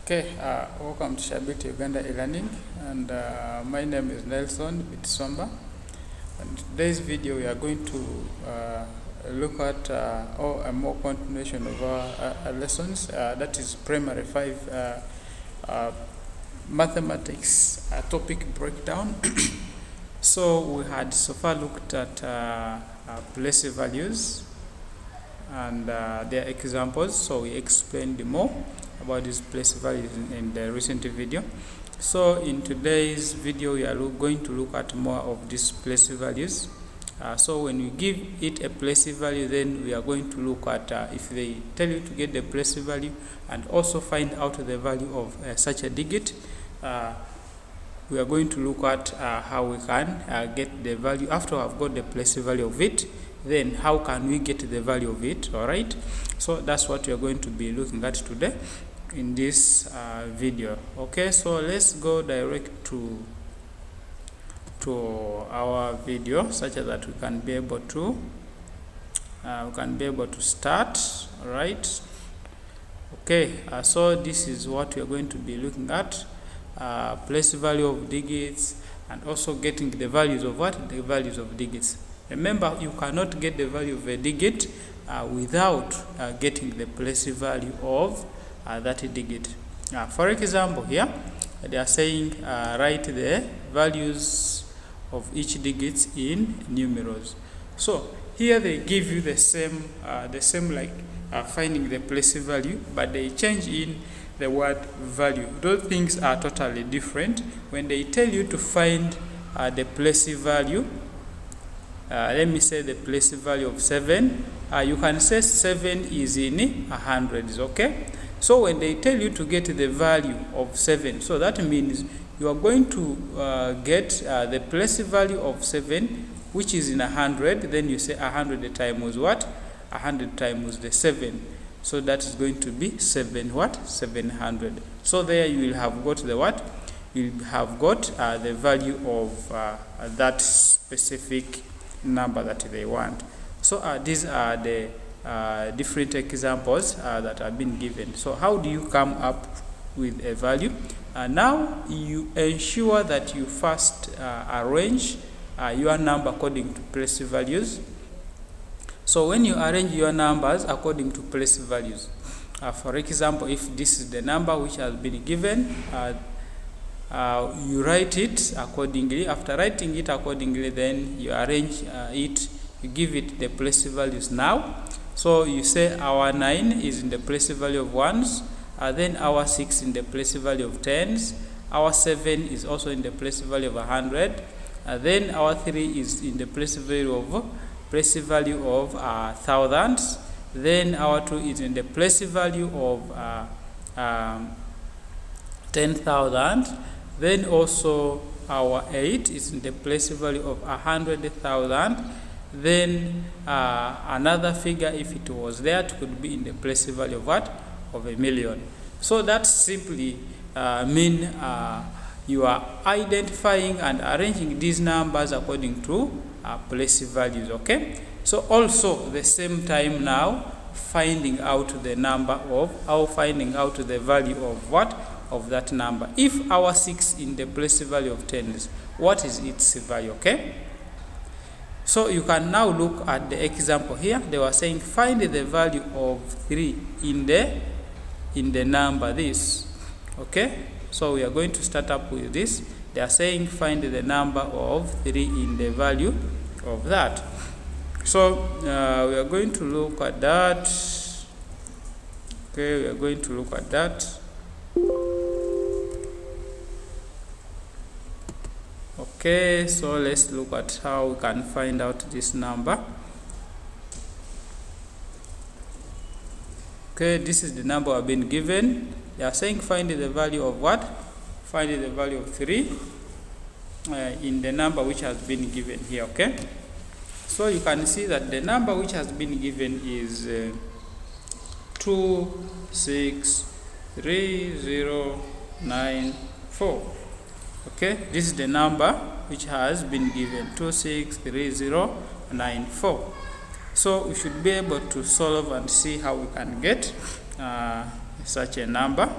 Okay, welcome to Shabit Uganda e-learning, and my name is Nelson Bitsomba. In today's video, we are going to look at a more continuation of our lessons. That is primary 5 mathematics topic breakdown. So we had so far looked at place values and their examples. So we explained more about these place values in the recent video. So in today's video, we are going to look at more of these place values. So when you give it a place value, then we are going to look at if they tell you to get the place value and also find out the value of such a digit. We are going to look at how we can get the value after I've got the place value of it. Then how can we get the value of it? All right, so that's what we are going to be looking at today in this video. Okay, so let's go direct to our video such that we can be able to start. All right, okay, so this is what we are going to be looking at, place value of digits and also getting the values of what? The values of digits. Remember, you cannot get the value of a digit without getting the place value of that digit. For example, here they are saying write the values of each digit in numerals. So here they give you the same like finding the place value, but they change in the word value. Those things are totally different. When they tell you to find the place value, let me say the place value of 7, you can say 7 is in hundreds. Okay, so when they tell you to get the value of 7, so that means you are going to get the place value of 7, which is in 100. Then you say 100 times what? 100 times the 7. So that is going to be 700. So there you will have got the what? You will have got the value of that specific number that they want. So these are the different examples that have been given. So how do you come up with a value? Now you ensure that you first arrange your number according to place values. So when you arrange your numbers according to place values, for example, if this is the number which has been given, you write it accordingly. After writing it accordingly, then you arrange it, you give it the place values now. So you say our 9 is in the place value of 1s, then our 6 in the place value of 10s, our 7 is also in the place value of 100, then our 3 is in the place value of thousands, then our 2 is in the place value of 10,000, then also our 8 is in the place value of 100,000. Then another figure, if it was there, it could be in the place value of what? Of 1,000,000. So that simply mean you are identifying and arranging these numbers according to place values. Okay, so also the same time now finding out the number of, or finding out the value of what? Of that number. If our 6 in the place value of 10s, what is its value? Okay, so you can now look at the example here. They were saying find the value of 3 in the number this. Okay, so we are going to start up with this. They are saying find the number of 3 in the value of that. So we are going to look at that. Okay, we are going to look at that. Okay, so let's look at how we can find out this number. Okay, this is the number I've been given. They are saying find the value of what? Find the value of 3 in the number which has been given here. Okay, so you can see that the number which has been given is 263,094. Okay, this is the number which has been given, 263,094. So we should be able to solve and see how we can get such a number.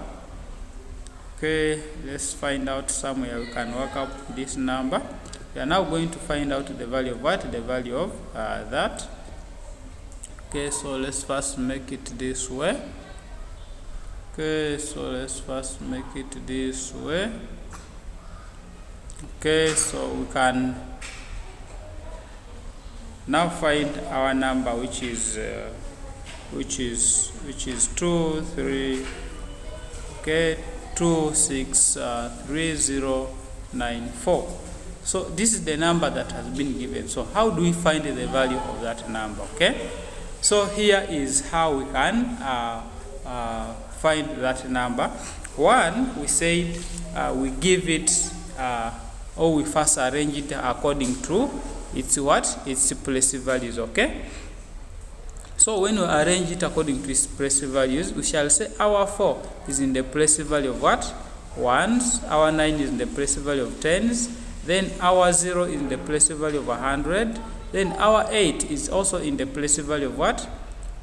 Okay, let's find out somewhere we can work up this number. We are now going to find out the value of what? The value of that. Okay, so let's first make it this way. Okay, so let's first make it this way. Okay, so we can now find our number, which is 2, 3. Okay, 263094. So this is the number that has been given. So how do we find the value of that number? Okay, so here is how we can find that number. One, we said we give it or we first arrange it according to its what? Its place values. Okay, so when we arrange it according to its place values, we shall say our 4 is in the place value of what? 1s, our 9 is in the place value of 10s, then our 0 is in the place value of 100, then our 8 is also in the place value of what?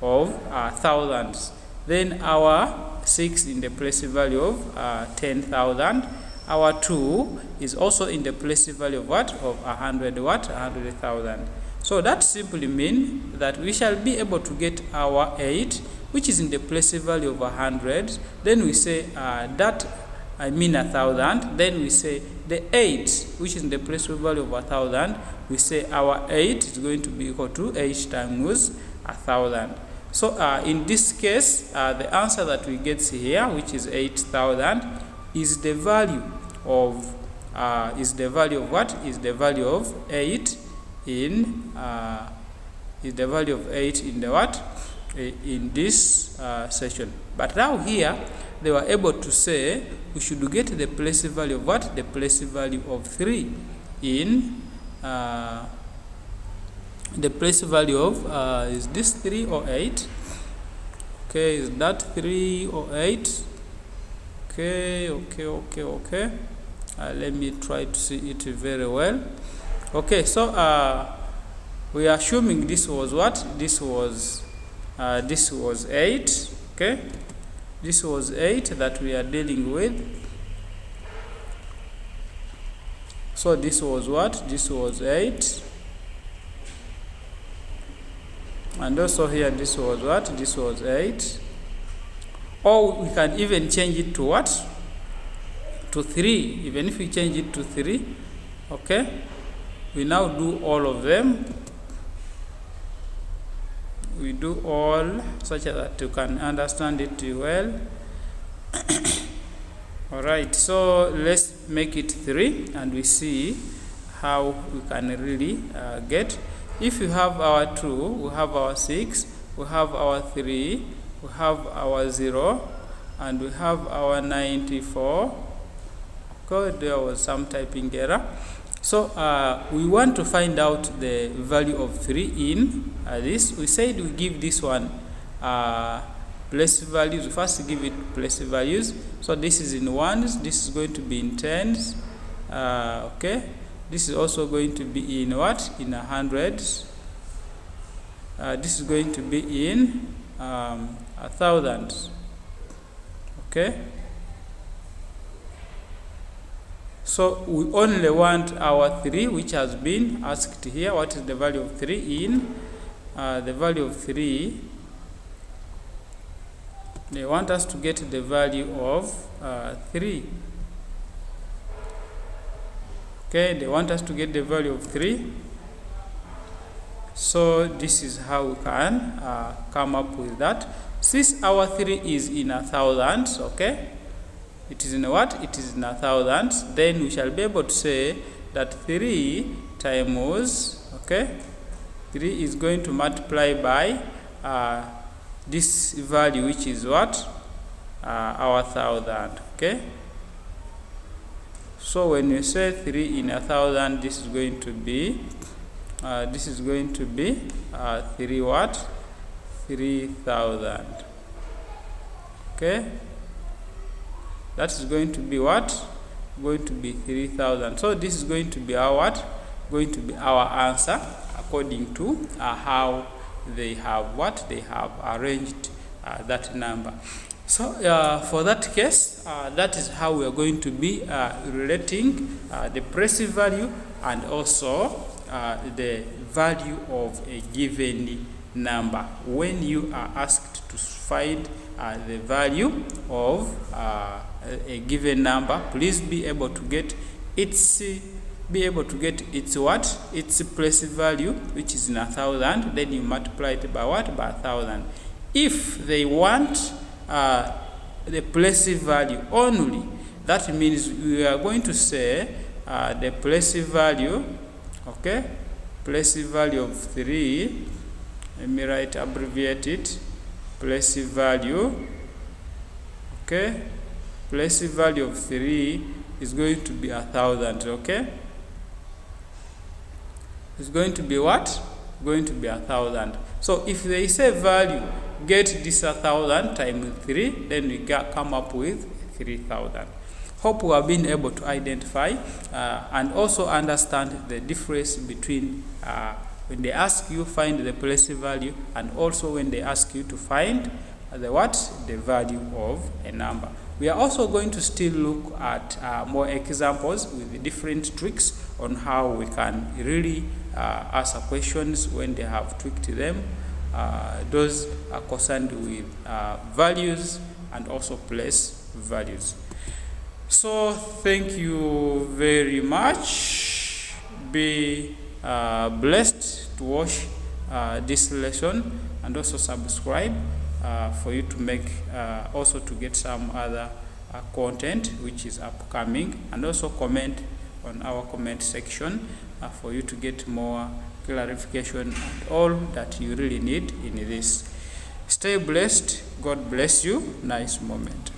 Of thousands, then our 6 in the place value of 10,000, our 2 is also in the place value of what? Of 100,000. So that simply means that we shall be able to get our 8, which is in the place value of 100. Then we say 1,000. Then we say the 8, which is in the place value of 1,000. We say our 8 is going to be equal to 8 times 1,000. So in this case, the answer that we get here, which is 8,000, is the value of what? Is the value of 8 in is the value of 8 in the what? In this section. But now here they were able to say we should get the place value of what? The place value of 3 in the place value of is this 3 or 8? Okay, is that 3 or 8? Okay. Let me try to see it very well. Okay, so we are assuming this was what? This was 8. Okay, this was 8 that we are dealing with. So this was what? This was 8. And also here this was what? This was 8. Or we can even change it to what? To 3. Even if we change it to 3, okay, we now do all of them. We do all such that you can understand it well. Alright, so let's make it 3 and we see how we can really get. If we have our 2, we have our 6, we have our 3, we have our 0, and we have our 94. Okay, there was some typing error. So we want to find out the value of 3 in this. We said we give this one place values. We first give it place values. So this is in ones, this is going to be in tens. Okay, this is also going to be in what? In hundreds. This is going to be in thousands. Okay, so we only want our 3, which has been asked here. What is the value of 3 in? The value of 3, they want us to get the value of 3. Okay, they want us to get the value of 3. So this is how we can come up with that. Since our 3 is in thousands, okay, it is in what? It is in thousands. Then we shall be able to say that 3 times, okay, 3 is going to multiply by this value, which is what? Our 1,000. Okay. So when you say 3 in 1,000, this is going to be 3 what? 3,000. Okay. That is going to be what? Going to be 3,000. So this is going to be our what? Going to be our answer according to how they have what? They have arranged that number. So for that case, that is how we are going to be relating the place value and also the value of a given number. When you are asked to find the value of a given number, please be able to get its what? Its place value, which is in 1,000. Then you multiply it by what? By 1,000. If they want the place value only, that means we are going to say the place value, okay, place value of 3, let me write, abbreviate it, place value, okay, place value of 3 is going to be 1,000, okay. It's going to be what? Going to be 1,000. So if they say value, get this 1,000 times 3, then we come up with 3,000. Hope we have been able to identify and also understand the difference between when they ask you find the place value and also when they ask you to find the value of a number. We are also going to still look at more examples with different tricks on how we can really answer questions when they have tweaked them. Those are concerned with values and also place values. So thank you very much. Be blessed to watch this lesson and also subscribe for you to make also to get some other content which is upcoming, and also comment on our comment section for you to get more clarification and all that you really need in this. Stay blessed. God bless you. Nice moment.